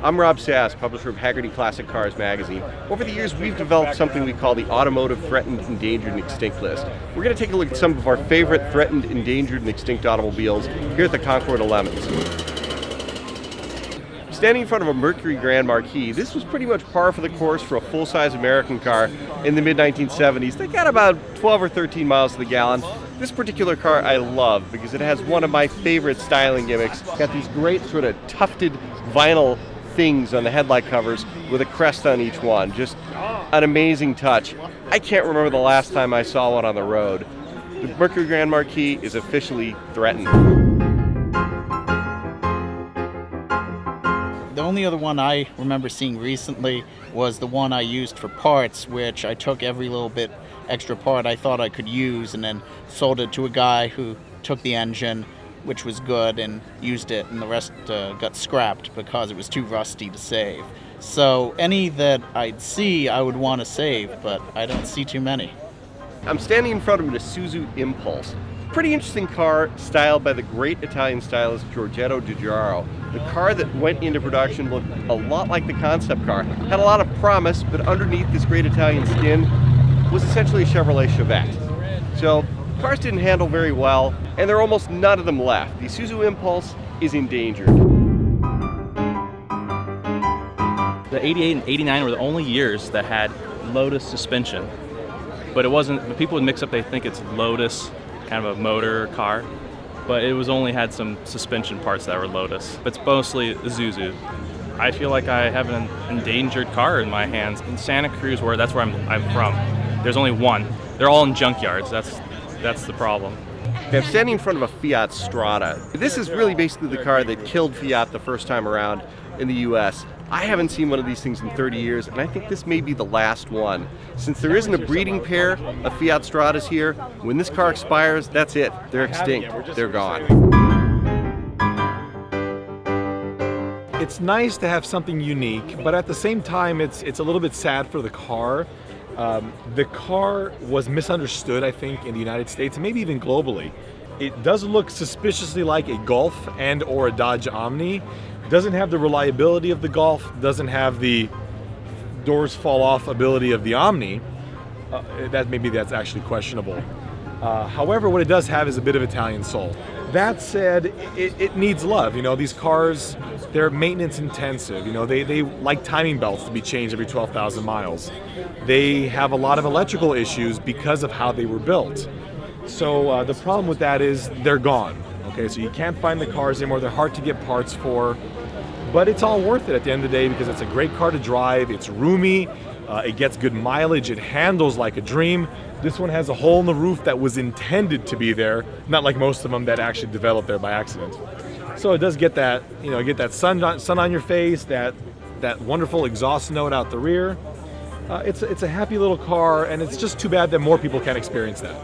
I'm Rob Sass, publisher of Haggerty Classic Cars magazine. Over the years, we've developed something we call the Automotive Threatened, Endangered, and Extinct list. We're going to take a look at some of our favorite threatened, endangered, and extinct automobiles here at the Concours de Lemons. Standing in front of a Mercury Grand Marquis, this was pretty much par for the course for a full-size American car in the mid-1970s. They got about 12 or 13 miles to the gallon. This particular car I love because it has one of my favorite styling gimmicks. It's got these great sort of tufted vinyl things on the headlight covers with a crest on each one. Just an amazing touch. I can't remember the last time I saw one on the road. The Mercury Grand Marquis is officially threatened. The only other one I remember seeing recently was the one I used for parts, which I took every little bit extra part I thought I could use and then sold it to a guy who took the engine, which was good, and used it, and the rest got scrapped because it was too rusty to save. So any that I'd see, I would want to save, but I don't see too many. I'm standing in front of an Isuzu Impulse. Pretty interesting car, styled by the great Italian stylist Giorgetto Giugiaro. The car that went into production looked a lot like the concept car. Had a lot of promise, but underneath this great Italian skin was essentially a Chevrolet Chevette. So cars didn't handle very well, and there are almost none of them left. The Isuzu Impulse is endangered. The 88 and 89 were the only years that had Lotus suspension. But it wasn't, but people would mix up, they think it's Lotus, kind of a motor car. But it was only had some suspension parts that were Lotus. It's mostly Isuzu. I feel like I have an endangered car in my hands. In Santa Cruz, that's where I'm from, there's only one. They're all in junkyards, that's the problem. I'm standing in front of a Fiat Strada. This is really basically the car that killed Fiat the first time around in the US. I haven't seen one of these things in 30 years, and I think this may be the last one. Since there isn't a breeding pair of Fiat Stradas here, when this car expires, that's it. They're extinct. They're gone. It's nice to have something unique, but at the same time, it's a little bit sad for the car. The car was misunderstood, I think, in the United States and maybe even globally. It does look suspiciously like a Golf and or a Dodge Omni. Doesn't have the reliability of the Golf, doesn't have the doors fall off ability of the Omni. That's actually questionable. However, what it does have is a bit of Italian soul. That said, it needs love. You know, these cars, they're maintenance intensive. You know, they like timing belts to be changed every 12,000 miles. They have a lot of electrical issues because of how they were built. So the problem with that is they're gone. Okay, so you can't find the cars anymore. They're hard to get parts for, but it's all worth it at the end of the day because it's a great car to drive. It's roomy. It gets good mileage. It handles like a dream. This one has a hole in the roof that was intended to be there, not like most of them that actually developed there by accident. So it does get that, you know, get that sun on your face, that wonderful exhaust note out the rear. It's a happy little car, and it's just too bad that more people can't experience that.